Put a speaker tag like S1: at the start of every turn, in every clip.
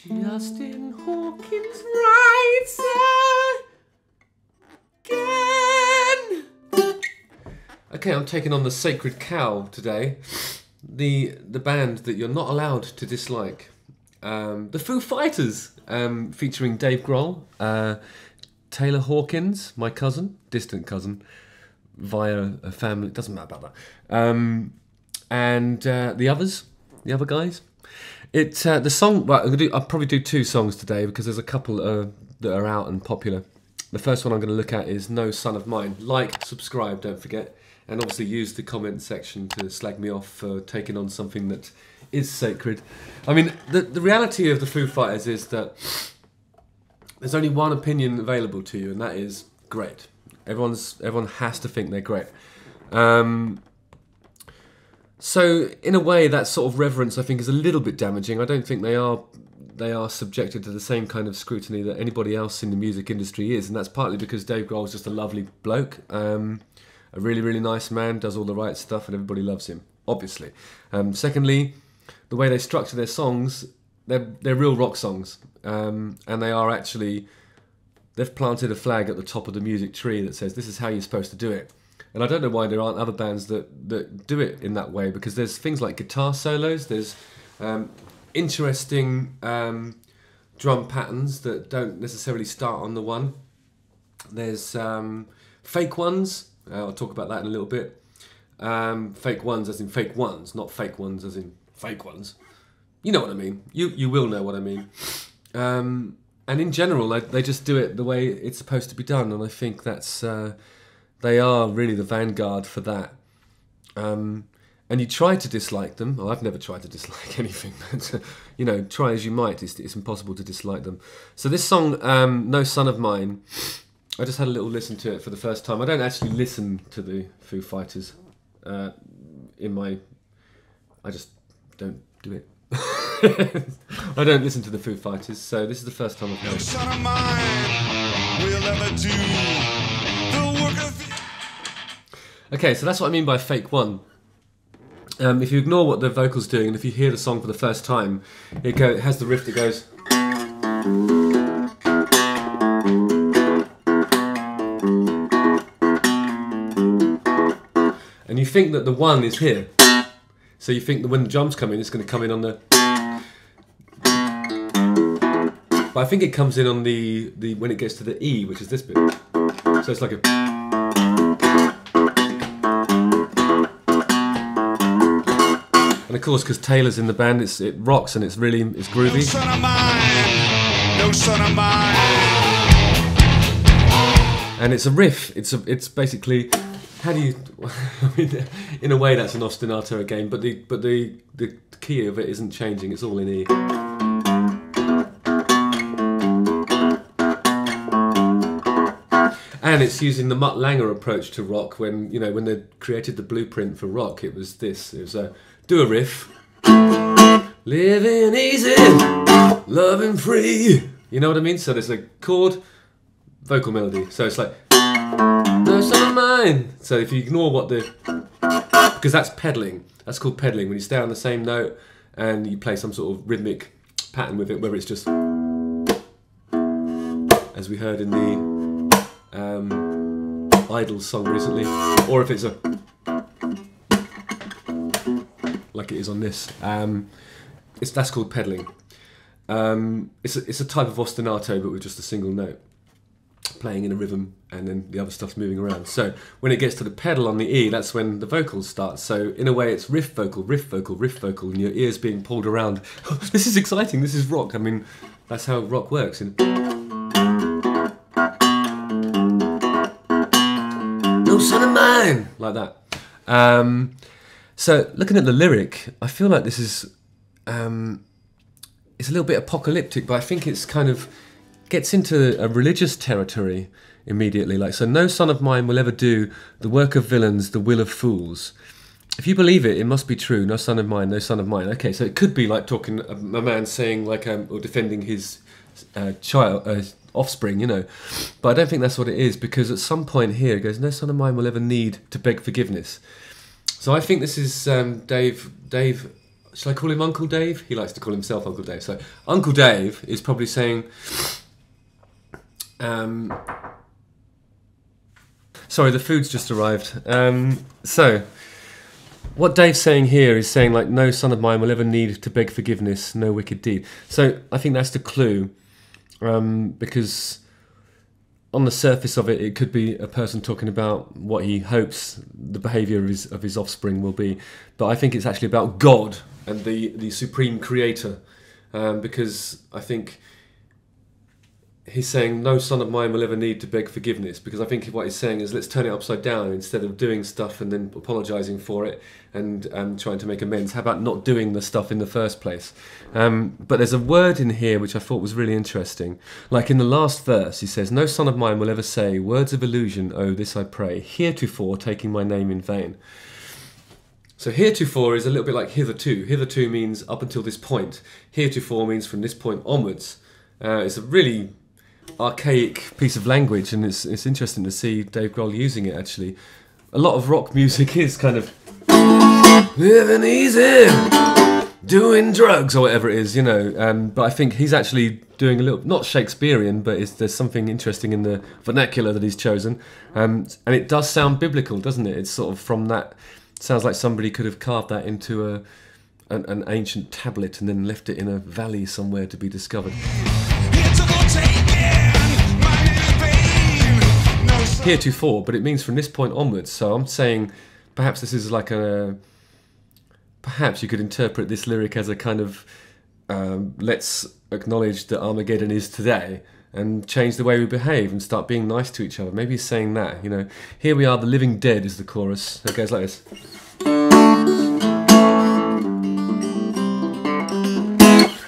S1: Justin Hawkins writes again. Okay, I'm taking on the Sacred Cow today. The band that you're not allowed to dislike. The Foo Fighters, featuring Dave Grohl, Taylor Hawkins, my cousin, distant cousin, via a family, doesn't matter about that. And the other guys. The song, well, I'll probably do two songs today because there's a couple that are out and popular. The first one I'm going to look at is No Son of Mine. Like, subscribe, don't forget. And obviously use the comment section to slag me off for taking on something that is sacred. I mean, the reality of the Foo Fighters is that there's only one opinion available to you, and that is great. Everyone has to think they're great. So in a way, that sort of reverence, I think, is a little bit damaging. I don't think they are subjected to the same kind of scrutiny that anybody else in the music industry is, and that's partly because Dave Grohl is just a lovely bloke, a really, really nice man, does all the right stuff, and everybody loves him, obviously. Secondly, the way they structure their songs, they're real rock songs, and they are actually, they've planted a flag at the top of the music tree that says this is how you're supposed to do it. And I don't know why there aren't other bands that do it in that way, because there's things like guitar solos, there's interesting drum patterns that don't necessarily start on the one. There's fake ones, I'll talk about that in a little bit. Fake ones as in fake ones, not fake ones as in fake ones. You know what I mean, you will know what I mean. And in general, they just do it the way it's supposed to be done, and I think that's... they are really the vanguard for that. And you try to dislike them. Well, I've never tried to dislike anything, but try as you might, it's impossible to dislike them. So this song, No Son of Mine, I just had a little listen to it for the first time. I don't actually listen to the Foo Fighters I just don't do it. I don't listen to the Foo Fighters, so this is the first time I've heard it. No son of mine will ever do the work of... Okay, so that's what I mean by fake one. If you ignore what the vocal's doing, and if you hear the song for the first time, it has the riff that goes... And you think that the one is here. So you think that when the drums come in, it's going to come in on the... But I think it comes in on the when it gets to the E, which is this bit. So it's like a... And of course, because Taylor's in the band, it rocks and it's groovy. No son of mine, no son of mine. And it's a riff. It's basically, how do you? I mean, in a way, that's an ostinato again, but the key of it isn't changing. It's all in E. And it's using the Mutt Lange approach to rock. When they created the blueprint for rock, it was this. It was a do a riff, living easy, loving free. You know what I mean? So there's a chord, vocal melody. So it's like no son of mine. So if you ignore what because that's pedaling. That's called pedaling, when you stay on the same note and you play some sort of rhythmic pattern with it, whether it's just as we heard in the Idols song recently, or if it's a like it is on this. That's called pedaling. It's a type of ostinato, but with just a single note playing in a rhythm, and then the other stuff's moving around. So when it gets to the pedal on the E, that's when the vocals start. So in a way, it's riff vocal, riff vocal, riff vocal, and your ears being pulled around. This is exciting. This is rock. I mean, that's how rock works. No son of mine, like that. So looking at the lyric, I feel like this is it's a little bit apocalyptic, but I think it's kind of gets into a religious territory immediately. Like, so no son of mine will ever do the work of villains, the will of fools. If you believe it, it must be true. No son of mine, no son of mine. Okay, so it could be like talking a man saying like or defending his offspring, But I don't think that's what it is, because at some point here it goes, no son of mine will ever need to beg forgiveness. So I think this is Dave Should I call him Uncle Dave? He likes to call himself Uncle Dave. So Uncle Dave is probably saying, sorry, the food's just arrived. So what Dave's saying here is saying, like, no son of mine will ever need to beg forgiveness, no wicked deed. So I think that's the clue, because on the surface of it, it could be a person talking about what he hopes the behaviour of his offspring will be. But I think it's actually about God and the supreme creator, because I think he's saying no son of mine will ever need to beg forgiveness, because I think what he's saying is let's turn it upside down. Instead of doing stuff and then apologising for it and trying to make amends, how about not doing the stuff in the first place? But there's a word in here which I thought was really interesting. Like in the last verse, he says, no son of mine will ever say words of illusion, oh this I pray, heretofore taking my name in vain. So heretofore is a little bit like hitherto. Hitherto means up until this point. Heretofore means from this point onwards. It's a really archaic piece of language, and it's interesting to see Dave Grohl using it. Actually, a lot of rock music is kind of living easy, doing drugs or whatever it is, you know. But I think he's actually doing a little, not Shakespearean, but there's something interesting in the vernacular that he's chosen, and it does sound biblical, doesn't it? It's sort of from that. Sounds like somebody could have carved that into an ancient tablet and then left it in a valley somewhere to be discovered. Heretofore, but it means from this point onwards. So I'm saying perhaps this is like perhaps you could interpret this lyric as a kind of let's acknowledge that Armageddon is today and change the way we behave and start being nice to each other. Maybe he's saying that, you know. Here we are, the living dead is the chorus. It goes like this.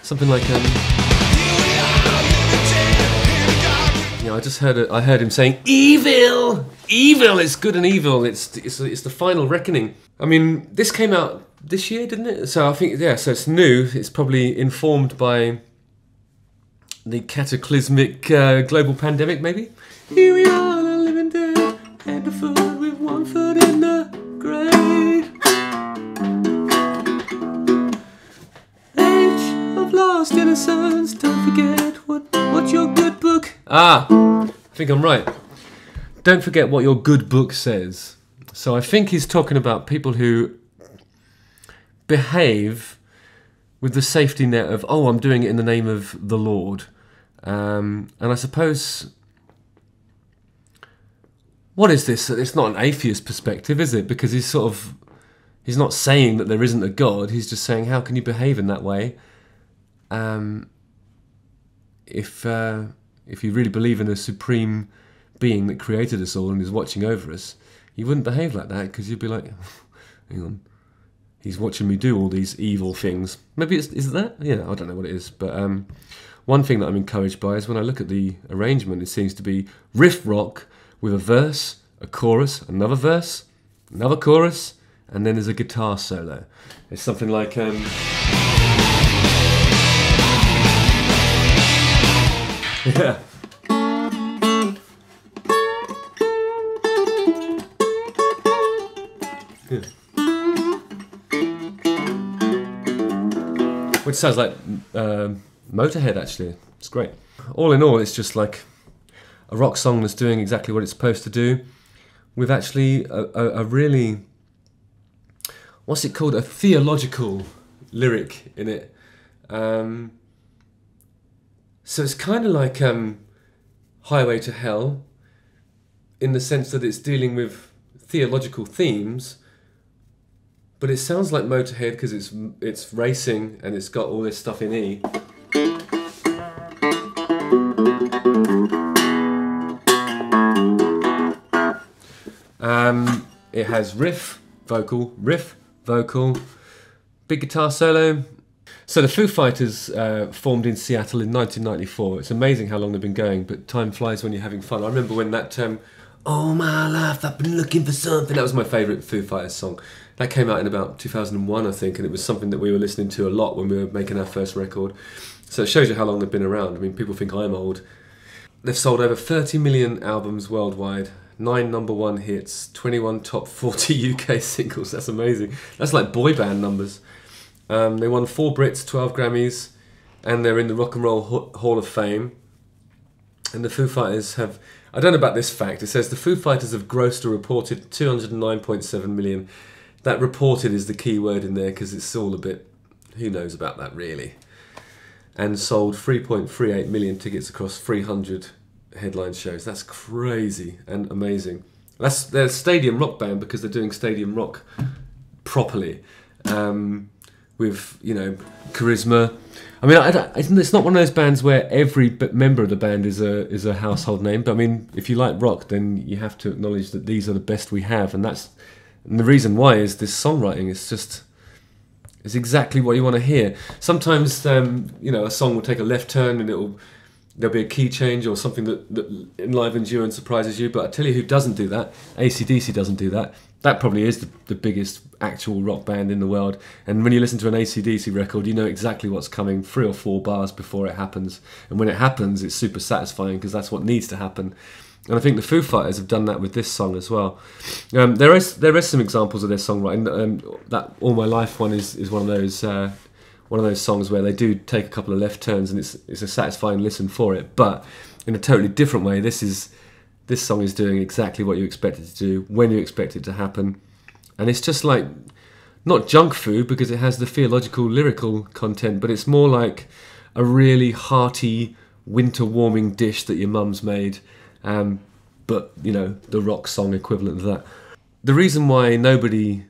S1: Something like you know, I heard him saying evil, evil. It's good and evil. It's the final reckoning. I mean, this came out this year, didn't it? So I think, yeah. So it's new. It's probably informed by the cataclysmic global pandemic, maybe. Here we are, the living dead, and a foot with one foot in the grave. Age of lost innocence. Don't forget what your good book. I think I'm right. Don't forget what your good book says. So I think he's talking about people who behave with the safety net of, oh, I'm doing it in the name of the Lord. And I suppose, what is this? It's not an atheist perspective, is it? Because he's not saying that there isn't a God. He's just saying, how can you behave in that way? If you really believe in a supreme being that created us all and is watching over us, you wouldn't behave like that, because you'd be like, hang on, he's watching me do all these evil things. Maybe is it that? Yeah, I don't know what it is. But one thing that I'm encouraged by is when I look at the arrangement, it seems to be riff rock with a verse, a chorus, another verse, another chorus, and then there's a guitar solo. It's something like... yeah. Yeah. Which sounds like Motorhead, actually. It's great. All in all, it's just like a rock song that's doing exactly what it's supposed to do, with actually a really, what's it called? A theological lyric in it. So it's kind of like Highway to Hell, in the sense that it's dealing with theological themes, but it sounds like Motorhead because it's racing and it's got all this stuff in E. It has riff, vocal, big guitar solo. So the Foo Fighters formed in Seattle in 1994. It's amazing how long they've been going, but time flies when you're having fun. I remember when that "All my life I've been looking for something," that was my favourite Foo Fighters song. That came out in about 2001, I think, and it was something that we were listening to a lot when we were making our first record. So it shows you how long they've been around. I mean, people think I'm old. They've sold over 30 million albums worldwide, 9 #1 hits, 21 top 40 UK singles. That's amazing. That's like boy band numbers. They won 4 Brits, 12 Grammys, and they're in the Rock and Roll Hall of Fame. And the Foo Fighters have... I don't know about this fact. It says the Foo Fighters have grossed a reported 209.7 million. That reported is the key word in there because it's all a bit... Who knows about that, really? And sold 3.38 million tickets across 300 headline shows. That's crazy and amazing. They're a stadium rock band because they're doing stadium rock properly, with, you know, charisma. I mean, it's not one of those bands where every member of the band is a household name. But I mean, if you like rock, then you have to acknowledge that these are the best we have, and the reason why is this songwriting. It's exactly what you want to hear. Sometimes, you know, a song will take a left turn and there'll be a key change or something that enlivens you and surprises you. But I tell you who doesn't do that. AC/DC doesn't do that. That probably is the biggest actual rock band in the world. And when you listen to an AC/DC record, you know exactly what's coming 3 or 4 bars before it happens. And when it happens, it's super satisfying because that's what needs to happen. And I think the Foo Fighters have done that with this song as well. There is some examples of their songwriting. That All My Life one is one of those songs where they do take a couple of left turns, and it's a satisfying listen for it. But in a totally different way, this song is doing exactly what you expect it to do when you expect it to happen, and it's just like not junk food because it has the theological lyrical content, but it's more like a really hearty winter warming dish that your mum's made. But, you know, the rock song equivalent of that. The reason why nobody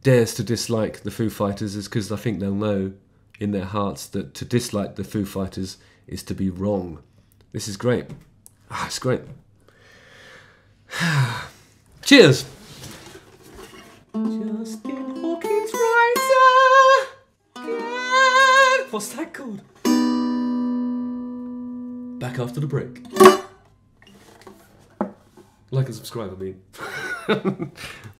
S1: dares to dislike the Foo Fighters is because I think they'll know in their hearts that to dislike the Foo Fighters is to be wrong. This is great. It's great. Cheers! Justin Hawkins writer. What's that called? Back after the break. Like and subscribe, I mean.